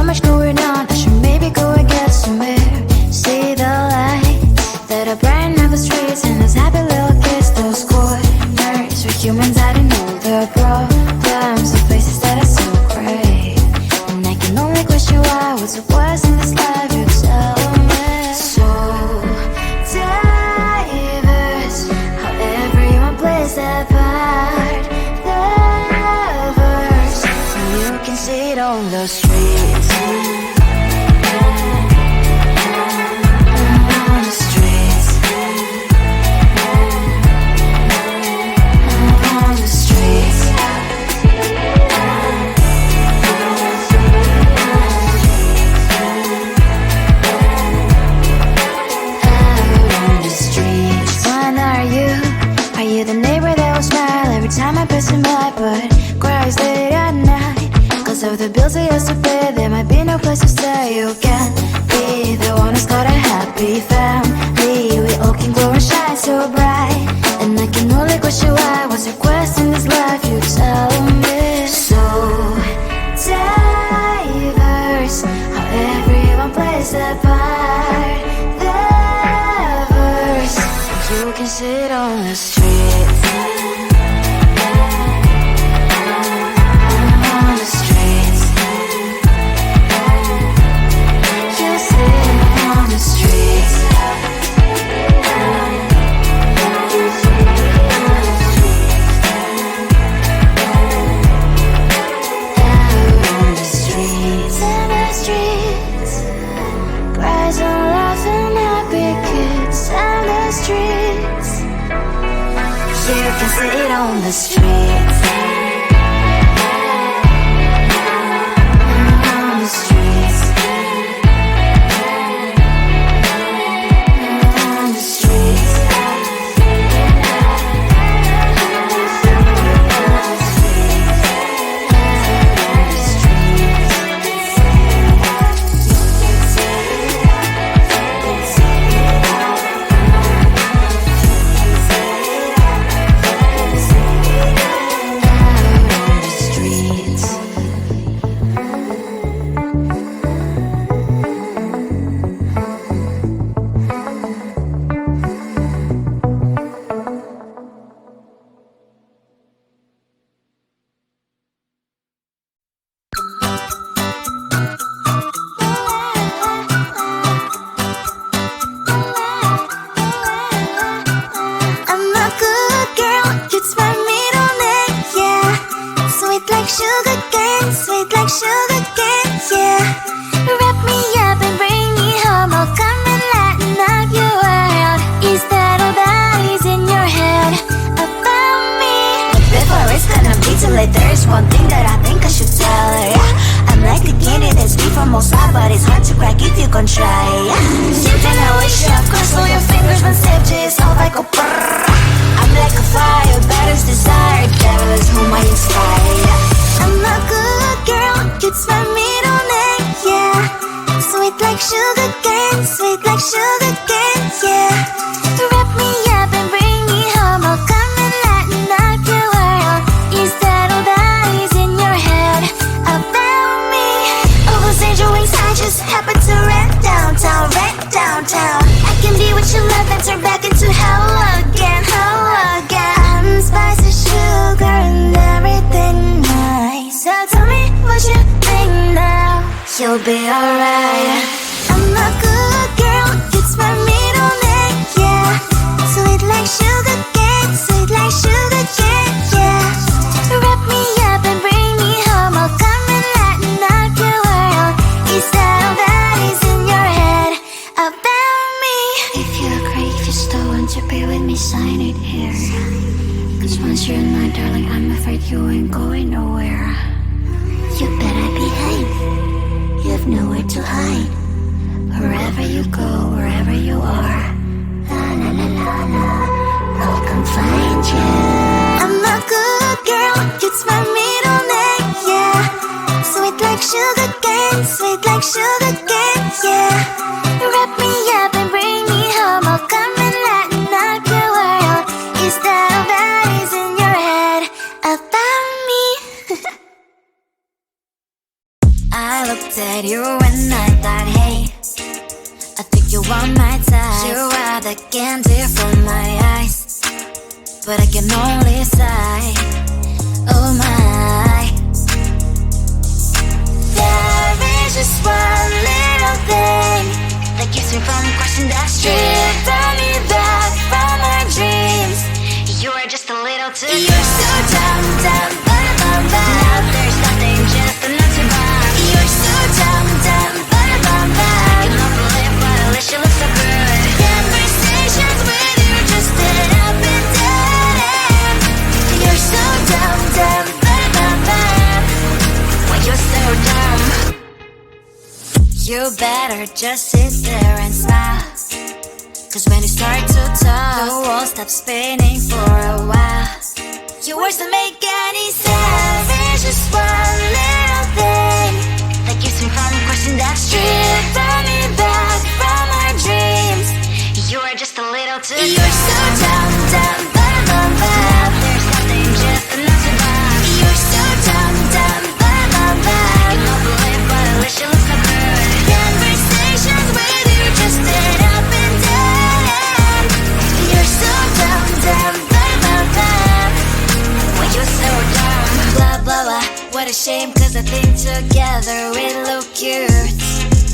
much going on, I should maybe go and get some air. See the lights that are brighten up the streets, and those happy little kids, those corners where humans hiding all their problems, the places that are so great. And I can only question why, what's the worst in this life, you tell me. So diverse, how everyone plays their part. Lovers, and you can see it on the streets. On the streets. On the streets. Are you the neighbor that will smile every time I pass him by, but cries late at night? Cause of the bills I used to pay, there might be no place to stay. You can be the one who's got a happy family. We all can glow and shine so bright, and I can only question why, what's your quest in this life, you tell me. So diverse, how everyone plays their part. Lovers, you can sit on the streets. On the streets. You sit on the streets. On the streets. On the streets. Cries and laughing happy kids. On the streets. You can see it on the streets. On the streets. On the streets. There's one thing that I think I should tell her, yeah. I'm like the candy that's deep from outside, but it's hard to crack if you can try, yeah. Something I wish you have crossed all your fingers when safety is all like a brrr. I'm like a fire, batters desire, devil is whom I inspire, yeah. I'm a good girl, it's my middle name, yeah. Sweet like sugar cane, sweet like sugar cane, yeah. Wrap me up and bring me home, I'll come and lighten up your world. Is that all that is in your head about me? All those angel wings I just happen to rent downtown, I can be what you love and turn back into hell again, I'm spicy sugar and everything nice. So tell me what you think now, you'll be alright. I'm a good girl, it's my middle name, yeah. Sweet like sugar cane, sweet like sugar cane, yeah. Wrap me up and bring me home, I'll come and lighten up your world. Is that all that is in your head about me? If you agree, if you still want to be with me, sign it here. Cause once you're in my darling, I'm afraid you ain't going nowhere. You better behave, you've nowhere to hide. Wherever you go, wherever you are, La la la la la, I'll come find you. I'm a good girl, it's my middle name, yeah. Sweet like sugar cane, sweet like sugar cane, yeah. Wrap me up and bring me home, I'll come and lighten up your world. Is that all that is in your head about me? I looked at you and I thought, hey, I think you want my type. You are the candy from my eyes, but I can only sigh, oh my. There is just one little thing that keeps me from crossing that street. Bring me back from our dreams. You are just a little too good. You're so dumb, dumb, now there's nothing, just enough to buy. You're so dumb, dumb, I cannot believe, but at least you look so good. Conversations with you just end up in dead end. You're so dumb, when you're so dumb. You better just sit there and smile, cause when you start to talk, the world stops spinning for a while. Your words don't make any sense. There's just one little thing that keeps me from crossing that street. Bring me back from our dreams. You are just a little too good. You're so dumb, there's nothing, just enough to buy. You're so dumb, I cannot believe, but at least you look so good. Conversations with you just end up in dead end. You're so dumb, when you're so dumb. Blah, blah, blah, what a shame, cause I think together we look cute.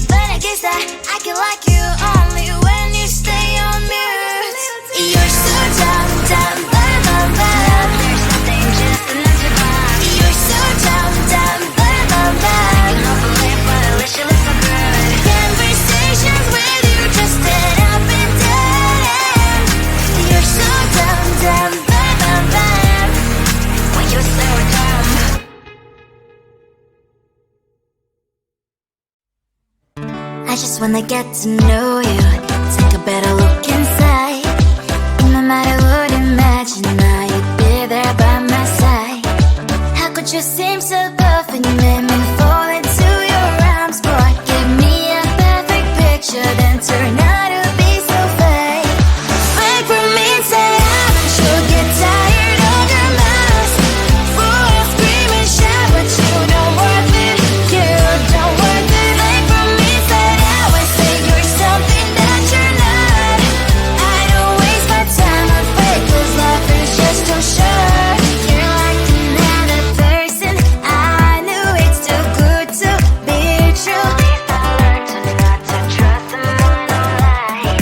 But I guess that I can like you only when you stay on mute. You're so dumb, there's nothing, just enough to buy. You're so dumb, I cannot believe, but at least you look so good. Conversations with you just end up in dead end. You're so dumb, when you're so dumb. I just wanna get to know you, take a better look inside. No matter what, imagine now you'd be there by my side. How could you seem so perfect, you made me fall into your arms, boy. Give me a perfect picture, then turn out to be so fake. Fake for me, say I'm sure get tired of your mess. Full of scream and shout, but you don't worth it, you don't worth it. Fake for me, say I always say you're something that you're not. I don't waste my time on fake, cause life is just too short. You're like another person, I knew it's too good to be true. I learned to not to trust someone, no lie.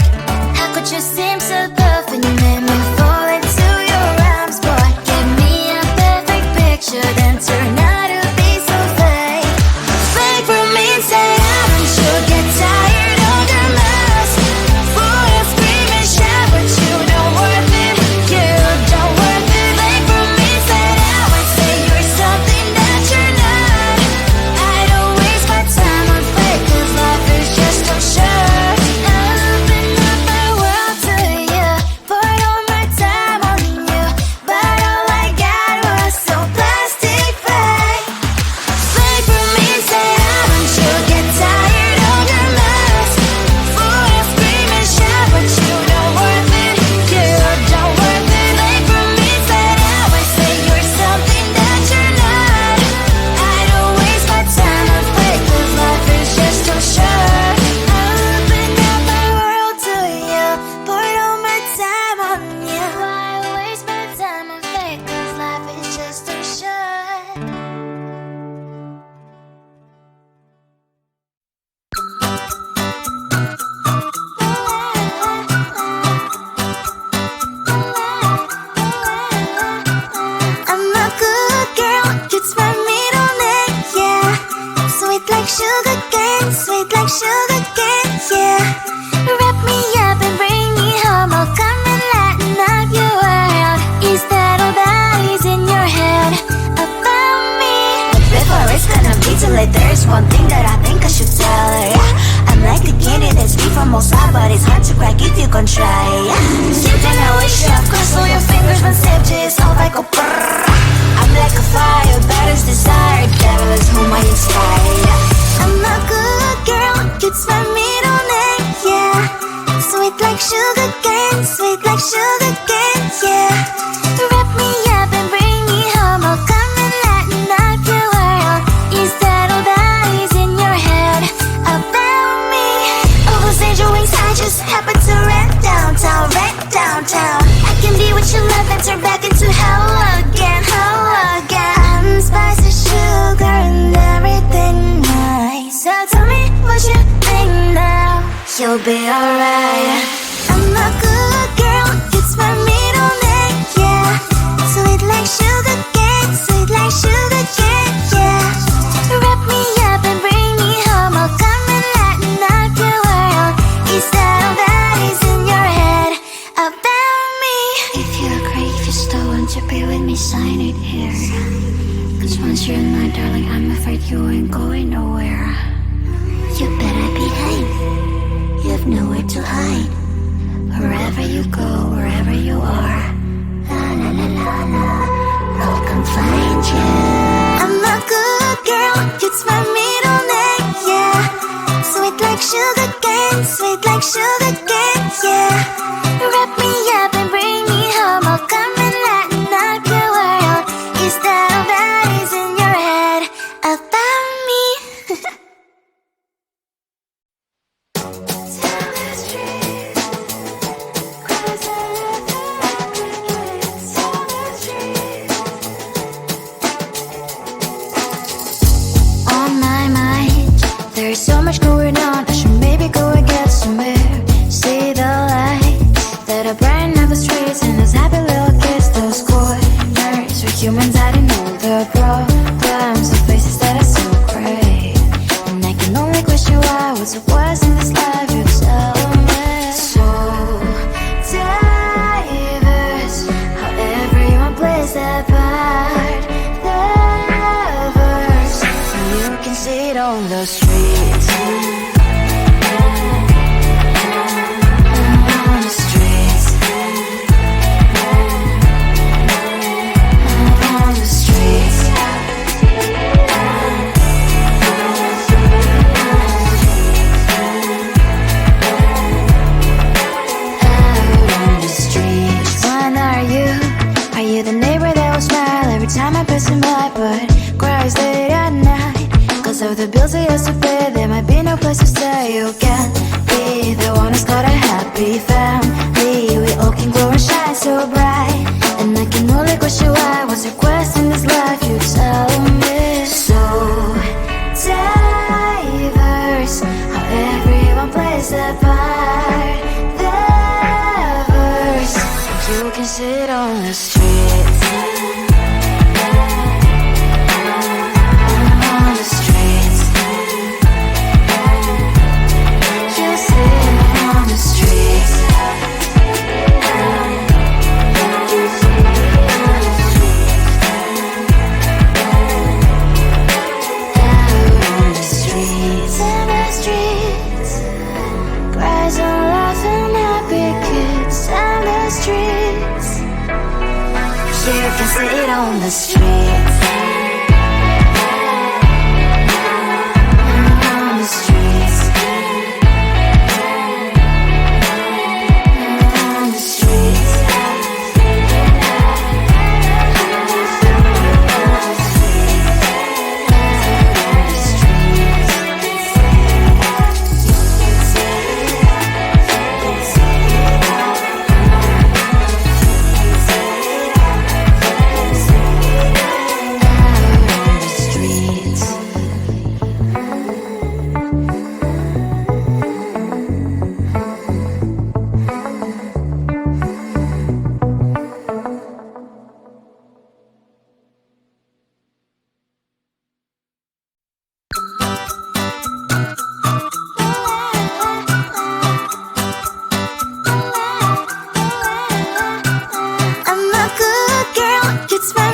How could you seem so perfect, you made me fall into your arms, boy. Give me a perfect picture, then turn out to be so fake. Fake for me, say I'm sure get tired of your mess. Full of scream and shout, but you don't worth it, you don't worth it. Fake for me, say I always say you're something that you're not. I don't waste my time on fake, cause life is just too short. Open up my world to you, poured all my time on you, but all I got was so plastic fake. Fake for me, say I'm sure get tired of your mess. Full of scream and shout, but you don't worth it, you don't worth it. Fake for me, say I always say you're something that you're not. I don't waste my time on fake, cause life is just too short. Open up my world to you, poured all my time on you. Why waste my time on fake, cause life is just too short. I'm a good girl, it's my middle name, yeah. Sweet like sugar cane, sweet like sugar cane, yeah. Wrap me up and bring me home, I'll come and lighten up your world. Is that all that is in your head about me? Before it's gonna be too late, there's one thing that I think I should tell her, yeah. I'm like the candy that's deep from outside, but it's hard to crack if you can try, yeah. Something I wish you have crossed all your fingers when safety is all like a brrrr. I'm like a fire, batters desire, devil is whom I inspire, yeah. I'm a good girl, it's my middle name, yeah. Sweet like sugar cane, sweet like sugar cane, yeah. Wrap me up and bring me home, I'll come and lighten up your world. Is that all that is in your head you'll be alright. I'm a good girl, it's my middle name, yeah. Sweet like sugar cane, sweet like sugar cane, yeah. Wrap me up and bring me home, I'll come and lighten up your world. Is that all that is in your head about me? If you're great, if you still want to be with me, sign it here. Cause once you're in my darling, I'm afraid you ain't going nowhere. You better behave, you have nowhere to hide. Wherever you go, wherever you are, la la la la la, I'll come find you. I'm a good girl, it's my middle name, yeah. Sweet like sugar cane, sweet like sugar cane, yeah. Wrap me up and bring me home, I'll come and lighten up your world. Is that all that is in your head about me? On my mind, there's so much going on, I should maybe go and get somewhere. See the lights that are brighten up the streets, and those happy little kids, those corners where humans hiding all the problems, the faces that are so gray. And I can only question why, what's it was in this life, you tell me. So diverse, how everyone plays their part. Lovers, you can see it on the streets. On the streets. On the streets. Out on the streets. Which one are you? Are you the neighbor that will smile every time I pass him by, but cries late at night? Cause of the bills I used to pay, there might be no place to stay. You can't be the one who's got a happy family. We all can grow and shine so bright, and I can only question why, what's your quest in this life, you tell me. So diverse, how everyone plays their part. Lovers, you can sit on the streets. On the streets. You sit on the streets. Out on the streets. In the streets. Cries and laughing happy kids. On the streets. You can sit on the streets. On the streets. On the streets. I'm a good girl, it's my